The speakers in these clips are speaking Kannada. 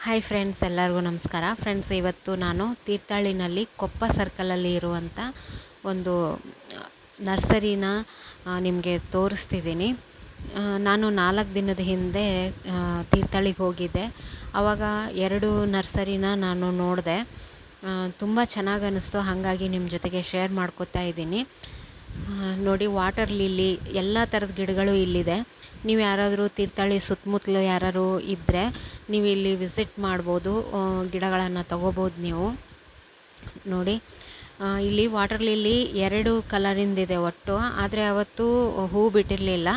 ಹಾಯ್ ಫ್ರೆಂಡ್ಸ್, ಎಲ್ಲರಿಗೂ ನಮಸ್ಕಾರ. ಫ್ರೆಂಡ್ಸ್, ಇವತ್ತು ನಾನು ತೀರ್ಥಹಳ್ಳಿನಲ್ಲಿ ಕೊಪ್ಪ ಸರ್ಕಲಲ್ಲಿ ಇರುವಂಥ ಒಂದು ನರ್ಸರಿನ ನಿಮಗೆ ತೋರಿಸ್ತಿದ್ದೀನಿ. ನಾನು 4 ದಿನದ ಹಿಂದೆ ತೀರ್ಥಹಳ್ಳಿಗೆ ಹೋಗಿದ್ದೆ. ಆವಾಗ 2 ನರ್ಸರಿನ ನಾನು ನೋಡಿದೆ. ತುಂಬ ಚೆನ್ನಾಗಿ ಅನ್ನಿಸ್ತು. ಹಾಗಾಗಿ ನಿಮ್ಮ ಜೊತೆಗೆ ಶೇರ್ ಮಾಡ್ಕೋತಾ ಇದ್ದೀನಿ. ನೋಡಿ, ವಾಟರ್ ಲಿಲ್ಲಿ ಎಲ್ಲ ಥರದ ಗಿಡಗಳು ಇಲ್ಲಿದೆ. ನೀವು ಯಾರಾದರೂ ತೀರ್ಥಹಳ್ಳಿ ಸುತ್ತಮುತ್ತಲು ಯಾರಾದ್ರು ಇದ್ದರೆ ನೀವು ಇಲ್ಲಿ ವಿಸಿಟ್ ಮಾಡ್ಬೋದು, ಗಿಡಗಳನ್ನು ತಗೋಬೋದು ನೀವು. ನೋಡಿ, ಇಲ್ಲಿ ವಾಟರ್ ಲಿಲ್ಲಿ 2 ಕಲರಿಂದಿದೆ ಒಟ್ಟು, ಆದರೆ ಅವತ್ತು ಹೂ ಬಿಟ್ಟಿರಲಿಲ್ಲ.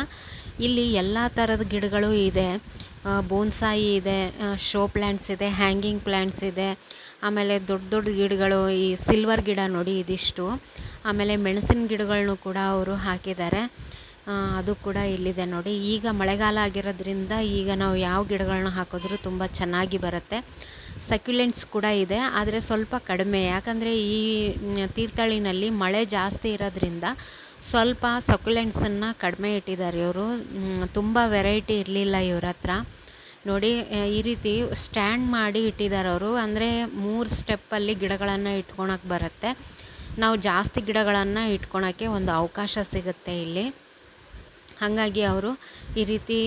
ಇಲ್ಲಿ ಎಲ್ಲ ಥರದ ಗಿಡಗಳು ಇದೆ. ಬೋನ್ಸಾಯಿ ಇದೆ, ಶೋ ಪ್ಲ್ಯಾಂಟ್ಸ್ ಇದೆ, ಹ್ಯಾಂಗಿಂಗ್ ಪ್ಲ್ಯಾಂಟ್ಸ್ ಇದೆ. ಆಮೇಲೆ ದೊಡ್ಡ ದೊಡ್ಡ ಗಿಡಗಳು, ಈ ಸಿಲ್ವರ್ ಗಿಡ ನೋಡಿ ಇದಿಷ್ಟು. ಆಮೇಲೆ ಮೆಣಸಿನ ಗಿಡಗಳನ್ನೂ ಕೂಡ ಅವರು ಹಾಕಿದ್ದಾರೆ. ಅದು ಕೂಡ ಇಲ್ಲಿದೆ ನೋಡಿ. ಈಗ ಮಳೆಗಾಲ ಆಗಿರೋದ್ರಿಂದ ಈಗ ನಾವು ಯಾವ ಗಿಡಗಳನ್ನ ಹಾಕಿದ್ರೂ ತುಂಬ ಚೆನ್ನಾಗಿ ಬರುತ್ತೆ. ಸಕ್ಯುಲೆಂಟ್ಸ್ ಕೂಡ ಇದೆ, ಆದರೆ ಸ್ವಲ್ಪ ಕಡಿಮೆ. ಯಾಕಂದರೆ ಈ ತೀರ್ಥಹಳ್ಳಿನಲ್ಲಿ ಮಳೆ ಜಾಸ್ತಿ ಇರೋದ್ರಿಂದ ಸ್ವಲ್ಪ ಸಕ್ಯುಲೆಂಟ್ಸನ್ನು ಕಡಿಮೆ ಇಟ್ಟಿದ್ದಾರೆ ಇವರು. ತುಂಬ ವೆರೈಟಿ ಇರಲಿಲ್ಲ ಇವ್ರ ಹತ್ರ. ನೋಡಿ, ಈ ರೀತಿ ಸ್ಟ್ಯಾಂಡ್ ಮಾಡಿ ಇಟ್ಟಿದ್ದಾರೆ ಅವರು. ಅಂದರೆ 3 ಸ್ಟೆಪ್ಪಲ್ಲಿ ಗಿಡಗಳನ್ನು ಇಟ್ಕೊಳಕ್ಕೆ ಬರುತ್ತೆ. ನಾವು ಜಾಸ್ತಿ ಗಿಡಗಳನ್ನು ಇಟ್ಕೊಳಕ್ಕೆ ಒಂದು ಅವಕಾಶ ಸಿಗುತ್ತೆ ಇಲ್ಲಿ. ಹಾಗಾಗಿ ಅವರು ಈ ರೀತಿ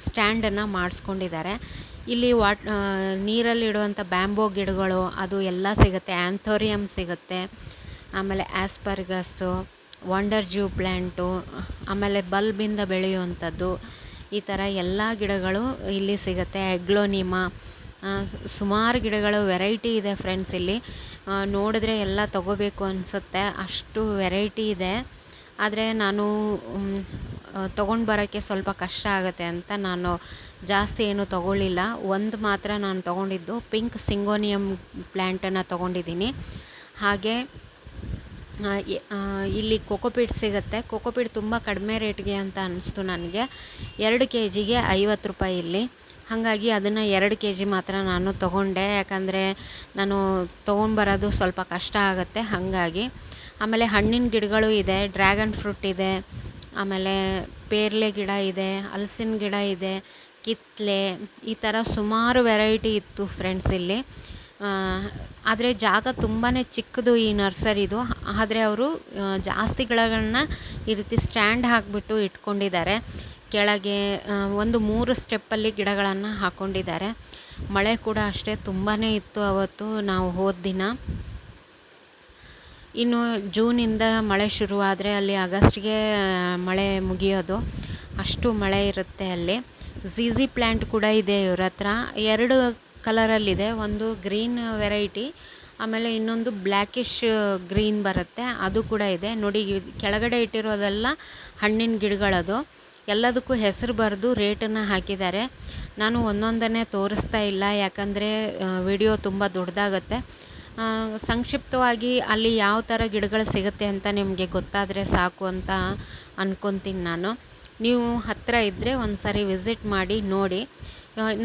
ಸ್ಟ್ಯಾಂಡನ್ನು ಮಾಡಿಸ್ಕೊಂಡಿದ್ದಾರೆ. ಇಲ್ಲಿ ನೀರಲ್ಲಿಡುವಂಥ ಬ್ಯಾಂಬೋ ಗಿಡಗಳು ಅದು ಎಲ್ಲ ಸಿಗುತ್ತೆ. ಆ್ಯಂಥೋರಿಯಮ್ ಸಿಗುತ್ತೆ, ಆಮೇಲೆ ಆಸ್ಪರ್ಗಸ್ಸು, ವಂಡರ್ ಜ್ಯೂ ಪ್ಲ್ಯಾಂಟು, ಆಮೇಲೆ ಬಲ್ಬಿಂದ ಬೆಳೆಯುವಂಥದ್ದು, ಈ ಥರ ಎಲ್ಲ ಗಿಡಗಳು ಇಲ್ಲಿ ಸಿಗುತ್ತೆ. ಎಗ್ಲೋನಿಮಾ, ಸುಮಾರು ಗಿಡಗಳು ವೆರೈಟಿ ಇದೆ ಫ್ರೆಂಡ್ಸ್. ಇಲ್ಲಿ ನೋಡಿದ್ರೆ ಎಲ್ಲ ತೊಗೋಬೇಕು ಅನಿಸುತ್ತೆ, ಅಷ್ಟು ವೆರೈಟಿ ಇದೆ. ಆದರೆ ನಾನು ತೊಗೊಂಡು ಬರೋಕ್ಕೆ ಸ್ವಲ್ಪ ಕಷ್ಟ ಆಗುತ್ತೆ ಅಂತ ನಾನು ಜಾಸ್ತಿ ಏನೂ ತೊಗೊಳ್ಳಿಲ್ಲ. ಒಂದು ಮಾತ್ರ ನಾನು ತೊಗೊಂಡಿದ್ದು ಪಿಂಕ್ ಸಿಂಗೋನಿಯಮ್ ಪ್ಲ್ಯಾಂಟನ್ನು ತೊಗೊಂಡಿದ್ದೀನಿ. ಹಾಗೆ ಇಲ್ಲಿ ಕೊಕೊಪೀಟ್ ಸಿಗುತ್ತೆ. ಕೊಕೊಪೀಟ್ ತುಂಬ ಕಡಿಮೆ ರೇಟ್ಗೆ ಅಂತ ಅನ್ನಿಸ್ತು ನನಗೆ. 2 kgಗೆ 50 ರೂಪಾಯಿ ಇಲ್ಲಿ. ಹಾಗಾಗಿ ಅದನ್ನು 2 kg ಮಾತ್ರ ನಾನು ತೊಗೊಂಡೆ, ಯಾಕಂದರೆ ನಾನು ತೊಗೊಂಡ್ಬರೋದು ಸ್ವಲ್ಪ ಕಷ್ಟ ಆಗುತ್ತೆ ಹಾಗಾಗಿ. ಆಮೇಲೆ ಹಣ್ಣಿನ ಗಿಡಗಳು ಇದೆ, ಡ್ರ್ಯಾಗನ್ ಫ್ರೂಟ್ ಇದೆ, ಆಮೇಲೆ ಪೇರ್ಲೆ ಗಿಡ ಇದೆ, ಹಲಸಿನ ಗಿಡ ಇದೆ, ಕಿತ್ತಲೆ, ಈ ಥರ ಸುಮಾರು ವೆರೈಟಿ ಇತ್ತು ಫ್ರೆಂಡ್ಸ್ ಇಲ್ಲಿ. ಆದರೆ ಜಾಗ ತುಂಬಾ ಚಿಕ್ಕದು ಈ ನರ್ಸರಿದು. ಆದರೆ ಅವರು ಜಾಸ್ತಿ ಗಿಡಗಳನ್ನ ಈ ರೀತಿ ಸ್ಟ್ಯಾಂಡ್ ಹಾಕಿಬಿಟ್ಟು ಇಟ್ಕೊಂಡಿದ್ದಾರೆ. ಕೆಳಗೆ ಒಂದು 3 ಸ್ಟೆಪ್ಪಲ್ಲಿ ಗಿಡಗಳನ್ನು ಹಾಕ್ಕೊಂಡಿದ್ದಾರೆ. ಮಳೆ ಕೂಡ ಅಷ್ಟೇ ತುಂಬಾ ಇತ್ತು ಅವತ್ತು ನಾವು ಹೋದ ದಿನ. ಇನ್ನು ಜೂನಿಂದ ಮಳೆ ಶುರುವಾದರೆ ಅಲ್ಲಿ ಆಗಸ್ಟ್ಗೆ ಮಳೆ ಮುಗಿಯೋದು, ಅಷ್ಟು ಮಳೆ ಇರುತ್ತೆ ಅಲ್ಲಿ. ಝೀಝಿ ಪ್ಲ್ಯಾಂಟ್ ಕೂಡ ಇದೆ ಇವ್ರ ಹತ್ರ. 2 ಕಲರಲ್ಲಿದೆ, ಒಂದು ಗ್ರೀನ್ ವೆರೈಟಿ, ಆಮೇಲೆ ಇನ್ನೊಂದು ಬ್ಲ್ಯಾಕಿಶ್ ಗ್ರೀನ್ ಬರುತ್ತೆ, ಅದು ಕೂಡ ಇದೆ. ನೋಡಿ, ಕೆಳಗಡೆ ಇಟ್ಟಿರೋದೆಲ್ಲ ಹಣ್ಣಿನ ಗಿಡಗಳದು. ಎಲ್ಲದಕ್ಕೂ ಹೆಸರು ಬರೆದು ರೇಟನ್ನು ಹಾಕಿದ್ದಾರೆ. ನಾನು ಒಂದೊಂದನ್ನೇ ತೋರಿಸ್ತಾ ಇಲ್ಲ, ಯಾಕಂದರೆ ವಿಡಿಯೋ ತುಂಬ ದೊಡ್ಡದಾಗತ್ತೆ. ಸಂಕ್ಷಿಪ್ತವಾಗಿ ಅಲ್ಲಿ ಯಾವ ಥರ ಗಿಡಗಳು ಸಿಗುತ್ತೆ ಅಂತ ನಿಮಗೆ ಗೊತ್ತಾದರೆ ಸಾಕು ಅಂತ ಅಂದ್ಕೊತೀನಿ ನಾನು. ನೀವು ಹತ್ತಿರ ಇದ್ದರೆ ಒಂದು ಸಾರಿ ವಿಸಿಟ್ ಮಾಡಿ ನೋಡಿ.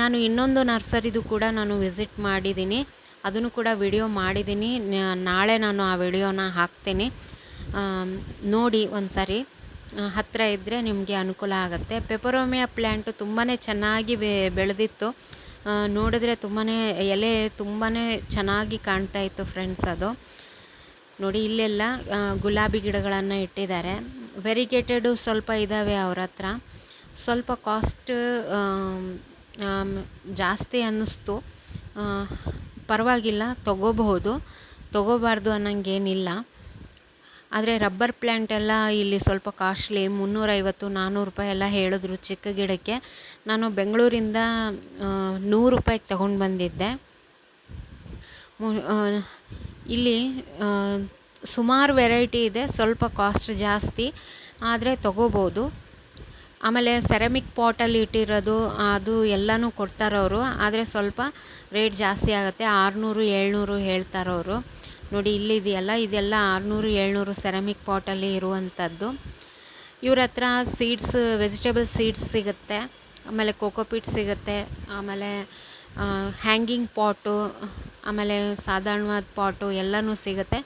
ನಾನು ಇನ್ನೊಂದು ನರ್ಸರಿದು ಕೂಡ ನಾನು ವಿಸಿಟ್ ಮಾಡಿದ್ದೀನಿ, ಅದನ್ನು ಕೂಡ ವಿಡಿಯೋ ಮಾಡಿದ್ದೀನಿ. ನಾಳೆ ನಾನು ಆ ವಿಡಿಯೋನ ಹಾಕ್ತೀನಿ, ನೋಡಿ ಒಂದು ಸಾರಿ. ಹತ್ತಿರ ಇದ್ದರೆ ನಿಮಗೆ ಅನುಕೂಲ ಆಗುತ್ತೆ. ಪೆಪರೋಮಿಯಾ ಪ್ಲ್ಯಾಂಟು ತುಂಬಾ ಚೆನ್ನಾಗಿ ಬೆಳೆದಿತ್ತು. ನೋಡಿದ್ರೆ ಎಲೆ ತುಂಬಾ ಚೆನ್ನಾಗಿ ಕಾಣ್ತಾ ಇತ್ತು ಫ್ರೆಂಡ್ಸ್ ಅದು. ನೋಡಿ, ಇಲ್ಲೆಲ್ಲ ಗುಲಾಬಿ ಗಿಡಗಳನ್ನು ಇಟ್ಟಿದ್ದಾರೆ. ವೆರಿಗೇಟೆಡು ಸ್ವಲ್ಪ ಇದ್ದಾವೆ ಅವ್ರ ಹತ್ರ. ಸ್ವಲ್ಪ ಕಾಸ್ಟ್ ಜಾಸ್ತಿ ಅನ್ನಿಸ್ತು. ಪರವಾಗಿಲ್ಲ, ತೊಗೋಬಹುದು, ತೊಗೋಬಾರ್ದು ಅನ್ನೋಂಗೇನಿಲ್ಲ. ಆದರೆ ರಬ್ಬರ್ ಪ್ಲ್ಯಾಂಟ್ ಎಲ್ಲ ಇಲ್ಲಿ ಸ್ವಲ್ಪ ಕಾಸ್ಟ್ಲಿ, 350-400 ರೂಪಾಯಿ ಎಲ್ಲ ಹೇಳಿದ್ರು ಚಿಕ್ಕ ಗಿಡಕ್ಕೆ. ನಾನು ಬೆಂಗಳೂರಿಂದ 100 ರೂಪಾಯಿಗೆ ತೊಗೊಂಡು ಬಂದಿದ್ದೆ. ಇಲ್ಲಿ ಸುಮಾರು ವೆರೈಟಿ ಇದೆ, ಸ್ವಲ್ಪ ಕಾಸ್ಟ್ ಜಾಸ್ತಿ, ಆದರೆ ತೊಗೋಬೋದು. ಆಮೇಲೆ ಸೆರಾಮಿಕ್ ಪಾಟಲ್ಲಿ ಇಟ್ಟಿರೋದು ಅದು ಎಲ್ಲನೂ ಕೊಡ್ತಾರವರು, ಆದರೆ ಸ್ವಲ್ಪ ರೇಟ್ ಜಾಸ್ತಿ ಆಗುತ್ತೆ. 600-700 ಹೇಳ್ತಾರವರು. ನೋಡಿ, ಇಲ್ಲಿದೆಯಲ್ಲ, ಇದೆಲ್ಲ 600-700 ಸೆರಾಮಿಕ್ ಪಾಟಲ್ಲಿ ಇರುವಂಥದ್ದು. ಇವ್ರ ಹತ್ರ ಸೀಡ್ಸ್, ವೆಜಿಟೇಬಲ್ ಸೀಡ್ಸ್ ಸಿಗುತ್ತೆ, ಆಮೇಲೆ ಕೋಕೋಪೀಟ್ ಸಿಗುತ್ತೆ, ಆಮೇಲೆ ಹ್ಯಾಂಗಿಂಗ್ ಪಾಟು, ಆಮೇಲೆ ಸಾಧಾರಣವಾದ ಪಾಟು ಎಲ್ಲನೂ ಸಿಗುತ್ತೆ.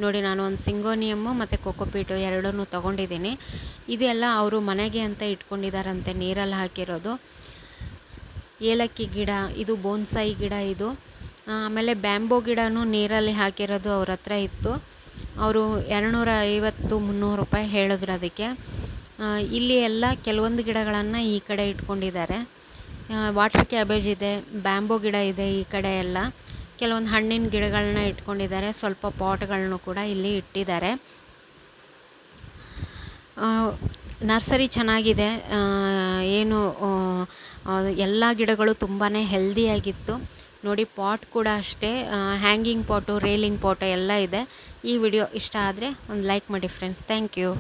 ನೋಡಿ, ನಾನು ಒಂದು ಸಿಂಗೋನಿಯಮ್ಮು ಮತ್ತು ಕೋಕೋಪೀಟು ಎರಡನ್ನೂ ತೊಗೊಂಡಿದ್ದೀನಿ. ಇದೆಲ್ಲ ಅವರು ಮನೆಗೆ ಅಂತ ಇಟ್ಕೊಂಡಿದ್ದಾರಂತೆ, ನೀರಲ್ಲಿ ಹಾಕಿರೋದು. ಏಲಕ್ಕಿ ಗಿಡ, ಇದು ಬೋನ್ಸಾಯಿ ಗಿಡ ಇದು. ಆಮೇಲೆ ಬ್ಯಾಂಬೋ ಗಿಡನೂ ನೀರಲ್ಲಿ ಹಾಕಿರೋದು ಅವ್ರ ಹತ್ರ ಇತ್ತು. ಅವರು 250-300 ರೂಪಾಯಿ ಹೇಳಿದ್ರು ಅದಕ್ಕೆ. ಇಲ್ಲಿ ಎಲ್ಲ ಕೆಲವೊಂದು ಗಿಡಗಳನ್ನು ಈ ಕಡೆ ಇಟ್ಕೊಂಡಿದ್ದಾರೆ. ವಾಟರ್ ಕ್ಯಾಬೇಜ್ ಇದೆ, ಬ್ಯಾಂಬೋ ಗಿಡ ಇದೆ ಈ ಕಡೆ ಎಲ್ಲ. ಕೆಲವೊಂದು ಹಣ್ಣಿನ ಗಿಡಗಳನ್ನ ಇಟ್ಕೊಂಡಿದ್ದಾರೆ. ಸ್ವಲ್ಪ ಪಾಟ್ಗಳನ್ನು ಕೂಡ ಇಲ್ಲಿ ಇಟ್ಟಿದ್ದಾರೆ. ನರ್ಸರಿ ಚೆನ್ನಾಗಿದೆ. ಏನು ಎಲ್ಲ ಗಿಡಗಳು ತುಂಬಾ ಹೆಲ್ದಿಯಾಗಿತ್ತು. ನೋಡಿ ಪಾಟ್ ಕೂಡ ಅಷ್ಟೇ, ಹ್ಯಾಂಗಿಂಗ್ ಪಾಟು, ರೇಲಿಂಗ್ ಪಾಟು ಎಲ್ಲ ಇದೆ. ಈ ವಿಡಿಯೋ ಇಷ್ಟ ಆದರೆ ಒಂದು ಲೈಕ್ ಮಾಡಿ ಫ್ರೆಂಡ್ಸ್. Thank you.